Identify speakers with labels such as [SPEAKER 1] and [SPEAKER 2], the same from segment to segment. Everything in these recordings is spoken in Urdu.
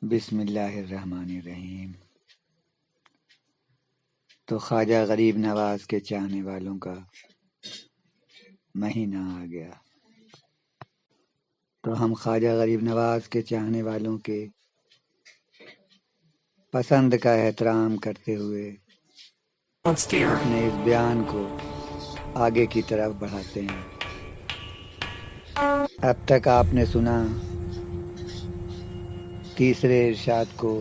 [SPEAKER 1] بسم اللہ الرحمن الرحیم۔ تو خواجہ غریب نواز کے چاہنے والوں کا مہینہ آ گیا، تو ہم خواجہ غریب نواز کے چاہنے والوں کے پسند کا احترام کرتے ہوئے اپنے اس بیان کو آگے کی طرف بڑھاتے ہیں۔ اب تک آپ نے سنا تیسرے ارشاد کو،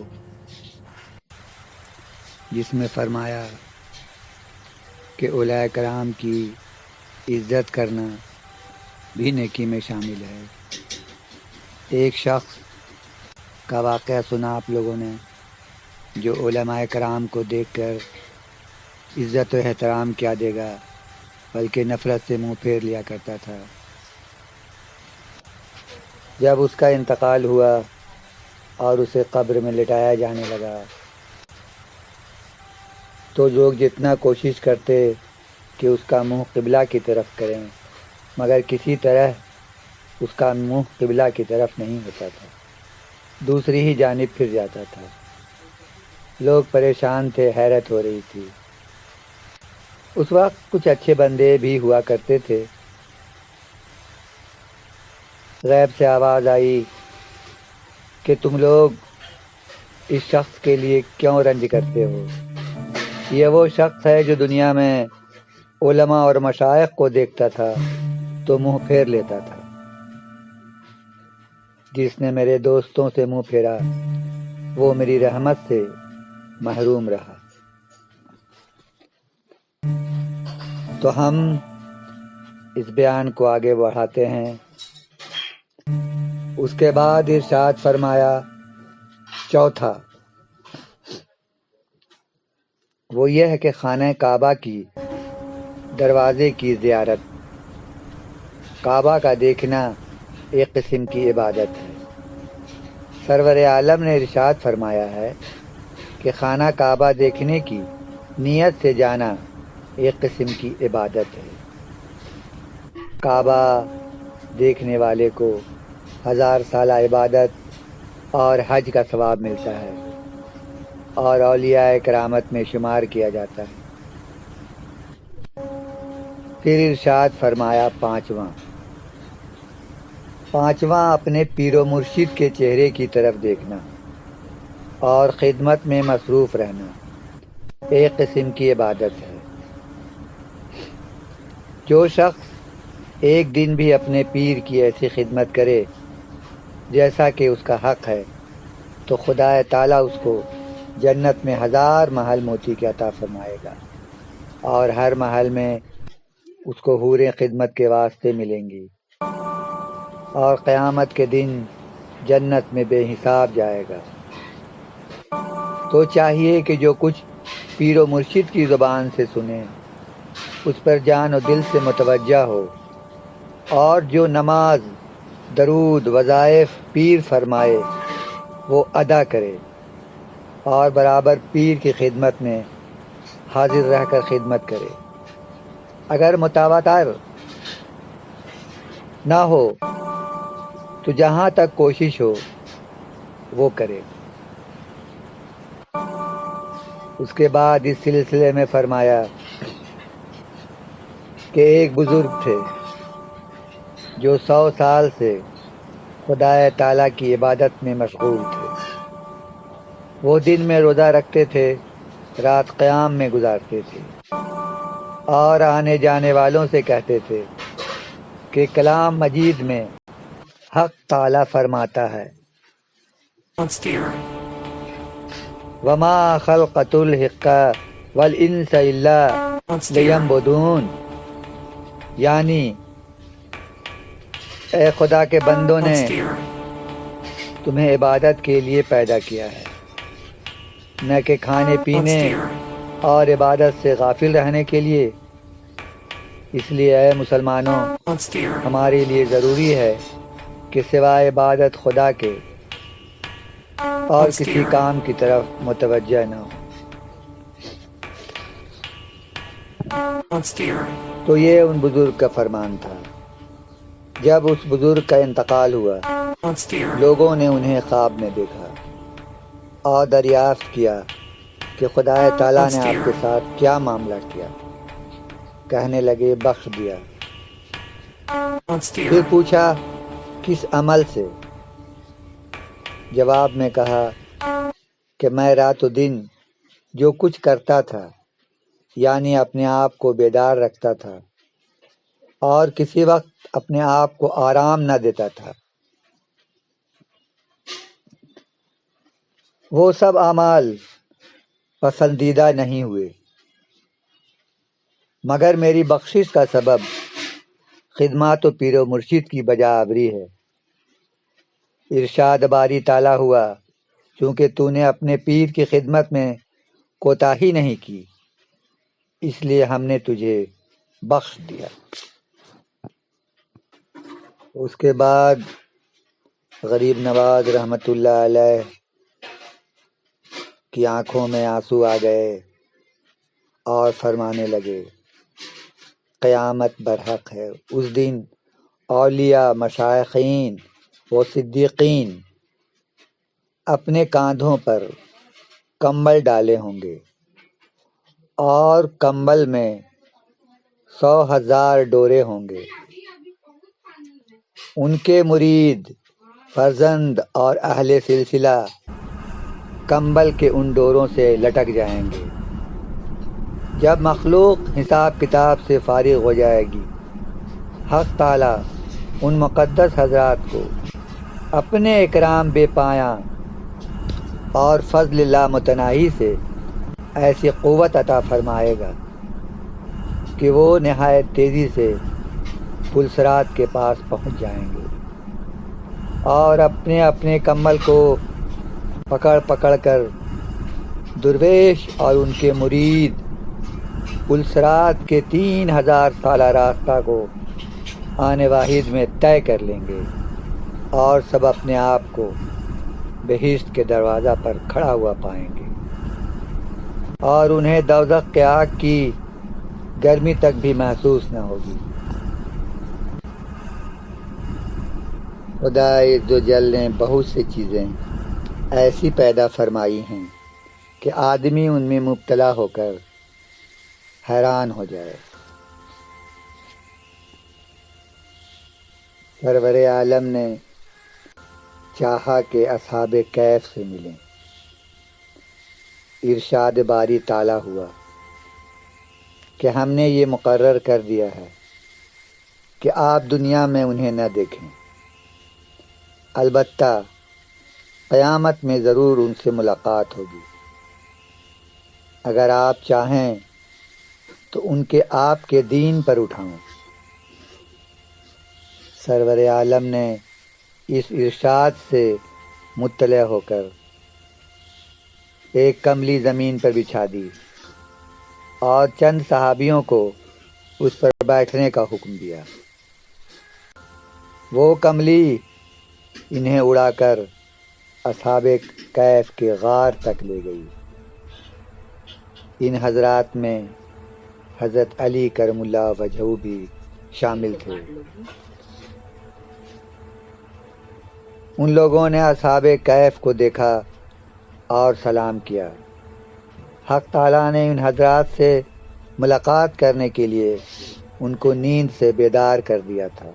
[SPEAKER 1] جس میں فرمایا کہ اولیاء کرام کی عزت کرنا بھی نیکی میں شامل ہے۔ ایک شخص کا واقعہ سنا آپ لوگوں نے، جو علماء کرام کو دیکھ کر عزت و احترام کیا دے گا بلکہ نفرت سے منہ پھیر لیا کرتا تھا۔ جب اس کا انتقال ہوا اور اسے قبر میں لٹایا جانے لگا تو لوگ جتنا کوشش کرتے کہ اس کا منہ قبلہ کی طرف کریں، مگر کسی طرح اس کا منہ قبلہ کی طرف نہیں ہوتا تھا، دوسری ہی جانب پھر جاتا تھا۔ لوگ پریشان تھے، حیرت ہو رہی تھی۔ اس وقت کچھ اچھے بندے بھی ہوا کرتے تھے۔ غیب سے آواز آئی کہ تم لوگ اس شخص کے لیے کیوں رنج کرتے ہو؟ یہ وہ شخص ہے جو دنیا میں علماء اور مشائخ کو دیکھتا تھا تو منہ پھیر لیتا تھا۔ جس نے میرے دوستوں سے منہ پھیرا وہ میری رحمت سے محروم رہا۔ تو ہم اس بیان کو آگے بڑھاتے ہیں۔ اس کے بعد ارشاد فرمایا چوتھا، وہ یہ ہے کہ خانہ کعبہ کی دروازے کی زیارت، کعبہ کا دیکھنا ایک قسم کی عبادت ہے۔ سرور عالم نے ارشاد فرمایا ہے کہ خانہ کعبہ دیکھنے کی نیت سے جانا ایک قسم کی عبادت ہے۔ کعبہ دیکھنے والے کو 1000 سالہ عبادت اور حج کا ثواب ملتا ہے اور اولیاء کرامت میں شمار کیا جاتا ہے۔ پھر ارشاد فرمایا پانچواں اپنے پیر و مرشد کے چہرے کی طرف دیکھنا اور خدمت میں مصروف رہنا ایک قسم کی عبادت ہے۔ جو شخص ایک دن بھی اپنے پیر کی ایسی خدمت کرے جیسا کہ اس کا حق ہے تو خدا تعالیٰ اس کو جنت میں 1000 محل موتی کے عطا فرمائے گا، اور ہر محل میں اس کو حوریں خدمت کے واسطے ملیں گی، اور قیامت کے دن جنت میں بے حساب جائے گا۔ تو چاہیے کہ جو کچھ پیر و مرشد کی زبان سے سنے اس پر جان و دل سے متوجہ ہو، اور جو نماز، درود، وظائف پیر فرمائے وہ ادا کرے، اور برابر پیر کی خدمت میں حاضر رہ کر خدمت کرے۔ اگر متواتر نہ ہو تو جہاں تک کوشش ہو وہ کرے۔ اس کے بعد اس سلسلے میں فرمایا کہ ایک بزرگ تھے جو 100 سال سے خدا تعالیٰ کی عبادت میں مشغول تھے۔ وہ دن میں روزہ رکھتے تھے، رات قیام میں گزارتے تھے، اور آنے جانے والوں سے کہتے تھے کہ کلام مجید میں حق تعالیٰ فرماتا ہے وَمَا خَلْقَتُ الْحِقَّ وَالْإِنسَ إِلَّا لِيَعْبُدُونِ، یعنی اے خدا کے بندوں نے تمہیں عبادت کے لیے پیدا کیا ہے، نہ کہ کھانے پینے اور عبادت سے غافل رہنے کے لیے۔ اس لیے اے مسلمانوں، ہمارے لیے ضروری ہے کہ سوائے عبادت خدا کے اور کسی کام کی طرف متوجہ نہ ہو۔ تو یہ ان بزرگ کا فرمان تھا۔ جب اس بزرگ کا انتقال ہوا لوگوں نے انہیں خواب میں دیکھا اور دریافت کیا کہ خدا تعالیٰ نے آپ کے ساتھ کیا معاملہ کیا۔ کہنے لگے بخش دیا۔ پھر پوچھا کس عمل سے؟ جواب میں کہا کہ میں رات و دن جو کچھ کرتا تھا، یعنی اپنے آپ کو بیدار رکھتا تھا اور کسی وقت اپنے آپ کو آرام نہ دیتا تھا، وہ سب اعمال پسندیدہ نہیں ہوئے، مگر میری بخشش کا سبب خدمات و پیر و مرشد کی بجاوری ہے۔ ارشاد باری تعالیٰ ہوا، چونکہ تو نے اپنے پیر کی خدمت میں کوتاہی نہیں کی، اس لیے ہم نے تجھے بخش دیا۔ اس کے بعد غریب نواز رحمۃ اللہ علیہ کی آنکھوں میں آنسو آ گئے اور فرمانے لگے قیامت برحق ہے۔ اس دن اولیاء، مشائخین و صدیقین اپنے کاندھوں پر کمبل ڈالے ہوں گے اور کمبل میں 100,000 ڈورے ہوں گے۔ ان کے مرید، فرزند اور اہل سلسلہ کمبل کے ان ڈوروں سے لٹک جائیں گے۔ جب مخلوق حساب کتاب سے فارغ ہو جائے گی، حق تعالیٰ ان مقدس حضرات کو اپنے اکرام بے پایاں اور فضل اللہ متناہی سے ایسی قوت عطا فرمائے گا کہ وہ نہایت تیزی سے پل صراط کے پاس پہنچ جائیں گے اور اپنے اپنے کمبل کو پکڑ پکڑ کر درویش اور ان کے مرید پل صراط کے 3000 سالہ راستہ کو آنے واحد میں طے کر لیں گے اور سب اپنے آپ کو بہشت کے دروازہ پر کھڑا ہوا پائیں گے اور انہیں دوزخ کے آگ کی گرمی تک بھی محسوس نہ ہوگی۔ خدا عزوجل نے بہت سی چیزیں ایسی پیدا فرمائی ہیں کہ آدمی ان میں مبتلا ہو کر حیران ہو جائے۔ سرور عالم نے چاہا کہ اصحاب کہف سے ملیں۔ ارشاد باری تعالیٰ ہوا کہ ہم نے یہ مقرر کر دیا ہے کہ آپ دنیا میں انہیں نہ دیکھیں، البتہ قیامت میں ضرور ان سے ملاقات ہوگی۔ اگر آپ چاہیں تو ان کے آپ کے دین پر اٹھاؤں۔ سرور عالم نے اس ارشاد سے مطلع ہو کر ایک کملی زمین پر بچھا دی اور چند صحابیوں کو اس پر بیٹھنے کا حکم دیا۔ وہ کملی انہیں اڑا کر اصحاب کہف کے غار تک لے گئی۔ ان حضرات میں حضرت علی کرم اللہ وجہہ بھی شامل تھے۔ ان لوگوں نے اصحاب کہف کو دیکھا اور سلام کیا۔ حق تعالیٰ نے ان حضرات سے ملاقات کرنے کے لیے ان کو نیند سے بیدار کر دیا تھا۔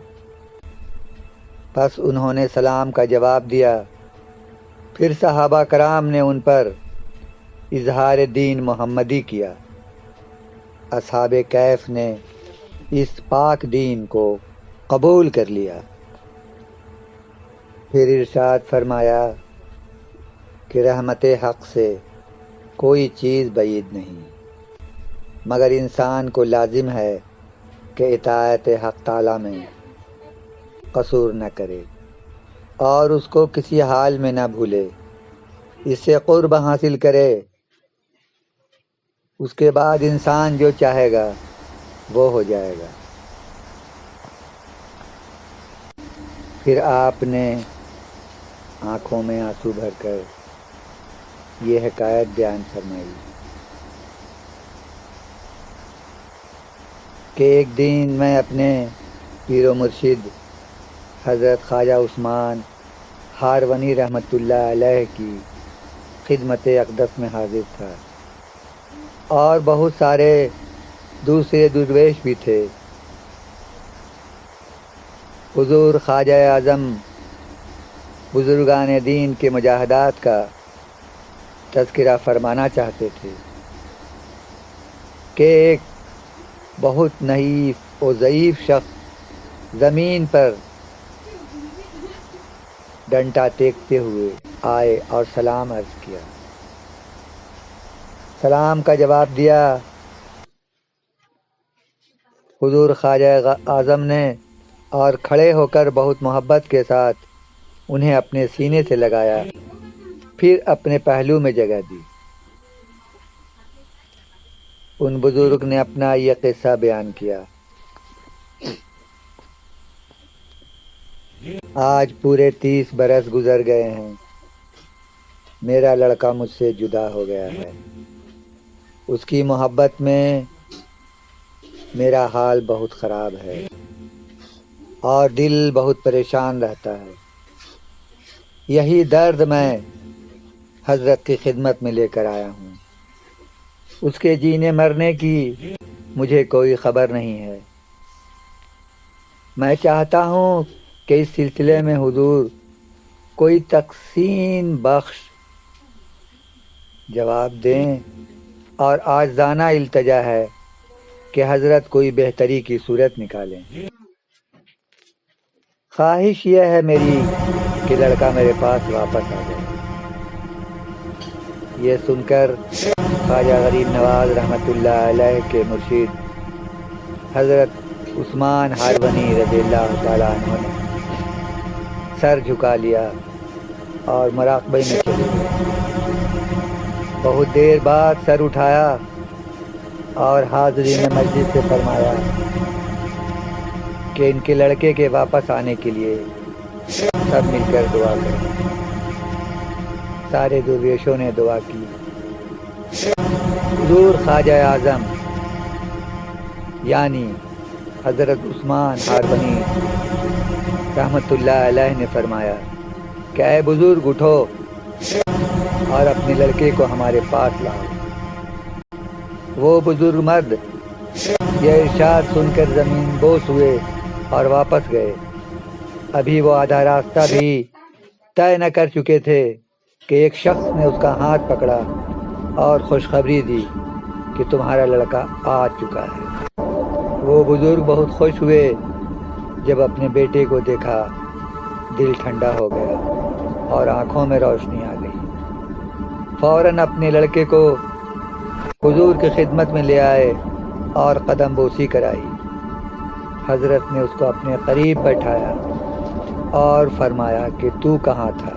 [SPEAKER 1] پس انہوں نے سلام کا جواب دیا۔ پھر صحابہ کرام نے ان پر اظہار دین محمدی کیا۔ اصحاب کہف نے اس پاک دین کو قبول کر لیا۔ پھر ارشاد فرمایا کہ رحمت حق سے کوئی چیز بعید نہیں، مگر انسان کو لازم ہے کہ اطاعت حق تعالیٰ میں قصور نہ کرے اور اس کو کسی حال میں نہ بھولے، اس سے قرب حاصل کرے۔ اس کے بعد انسان جو چاہے گا وہ ہو جائے گا۔ پھر آپ نے آنکھوں میں آنسو بھر کر یہ حکایت بیان فرمائی کہ ایک دن میں اپنے پیر و مرشد حضرت خواجہ عثمان ہارونی رحمۃ اللہ علیہ کی خدمت اقدس میں حاضر تھا، اور بہت سارے دوسرے درویش بھی تھے۔ حضور خواجہ اعظم بزرگان دین کے مجاہدات کا تذکرہ فرمانا چاہتے تھے کہ ایک بہت نحیف و ضعیف شخص زمین پر ڈنڈا ٹیکتے ہوئے آئے اور سلام عرض کیا۔ سلام کا جواب دیا حضور خواجہ اعظم نے، اور کھڑے ہو کر بہت محبت کے ساتھ انہیں اپنے سینے سے لگایا، پھر اپنے پہلو میں جگہ دی۔ ان بزرگ نے اپنا یہ قصہ بیان کیا۔ آج پورے 30 برس گزر گئے ہیں، میرا لڑکا مجھ سے جدا ہو گیا ہے۔ اس کی محبت میں میرا حال بہت خراب ہے اور دل بہت پریشان رہتا ہے۔ یہی درد میں حضرت کی خدمت میں لے کر آیا ہوں۔ اس کے جینے مرنے کی مجھے کوئی خبر نہیں ہے۔ میں چاہتا ہوں کہ اس سلسلے میں حضور کوئی تحسین بخش جواب دیں، اور عاجزانہ التجا ہے کہ حضرت کوئی بہتری کی صورت نکالیں۔ خواہش یہ ہے میری کہ لڑکا میرے پاس واپس آ جائے۔ یہ سن کر خواجہ غریب نواز رحمۃ اللہ علیہ کے مرشد حضرت عثمان ہارونی رضی اللہ تعالیٰ عنہ نے سر جھکا لیا اور مراقبے میں چلے گئے۔ بہت دیر بعد سر اٹھایا اور حاضرین مجلس سے فرمایا کہ ان کے لڑکے کے واپس آنے کے لیے سب مل کر دعا کریں۔ سارے درویشوں نے دعا کی۔ حضور خواجہ اعظم یعنی حضرت عثمان ہارونی رحمۃ اللہ علیہ نے فرمایا کہ اے بزرگ اٹھو اور اپنے لڑکے کو ہمارے پاس لاؤ۔ وہ بزرگ مرد یہ ارشاد سن کر زمین بوس ہوئے اور واپس گئے۔ ابھی وہ آدھا راستہ بھی طے نہ کر چکے تھے کہ ایک شخص نے اس کا ہاتھ پکڑا اور خوشخبری دی کہ تمہارا لڑکا آ چکا ہے۔ وہ بزرگ بہت خوش ہوئے، جب اپنے بیٹے کو دیکھا دل ٹھنڈا ہو گیا اور آنکھوں میں روشنی آ گئی۔ فوراً اپنے لڑکے کو حضور کی خدمت میں لے آئے اور قدم بوسی کرائی۔ حضرت نے اس کو اپنے قریب بیٹھایا اور فرمایا کہ تو کہاں تھا؟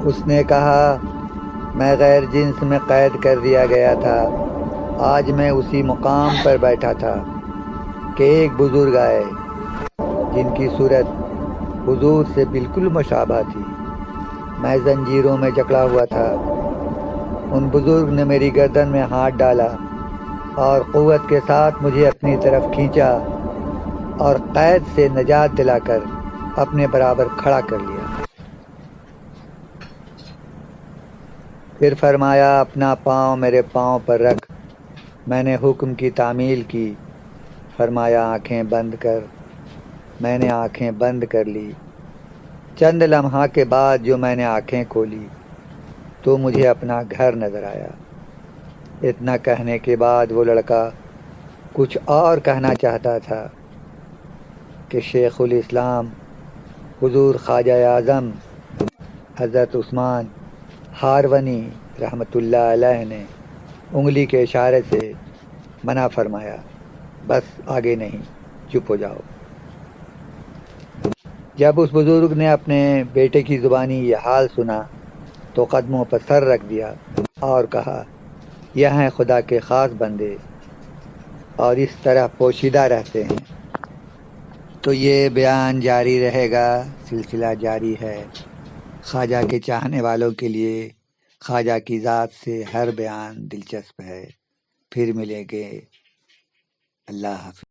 [SPEAKER 1] اس نے کہا میں غیر جنس میں قید کر دیا گیا تھا۔ آج میں اسی مقام پر بیٹھا تھا کہ ایک بزرگ آئے جن کی صورت حضور سے بالکل مشابہ تھی۔ میں زنجیروں میں جکڑا ہوا تھا۔ ان بزرگ نے میری گردن میں ہاتھ ڈالا اور قوت کے ساتھ مجھے اپنی طرف کھینچا اور قید سے نجات دلا کر اپنے برابر کھڑا کر لیا۔ پھر فرمایا اپنا پاؤں میرے پاؤں پر رکھ۔ میں نے حکم کی تعمیل کی۔ فرمایا آنکھیں بند کر۔ میں نے آنکھیں بند کر لی۔ چند لمحہ کے بعد جو میں نے آنکھیں کھولی تو مجھے اپنا گھر نظر آیا۔ اتنا کہنے کے بعد وہ لڑکا کچھ اور کہنا چاہتا تھا کہ شیخ الاسلام حضور خواجہ اعظم حضرت عثمان ہارونی رحمۃ اللہ علیہ نے انگلی کے اشارے سے منع فرمایا، بس آگے نہیں، چپ ہو جاؤ۔ جب اس بزرگ نے اپنے بیٹے کی زبانی یہ حال سنا تو قدموں پر سر رکھ دیا اور کہا یہ ہیں خدا کے خاص بندے اور اس طرح پوشیدہ رہتے ہیں۔ تو یہ بیان جاری رہے گا، سلسلہ جاری ہے۔ خواجہ کے چاہنے والوں کے لیے خواجہ کی ذات سے ہر بیان دلچسپ ہے۔ پھر ملیں گے، اللہ حافظ۔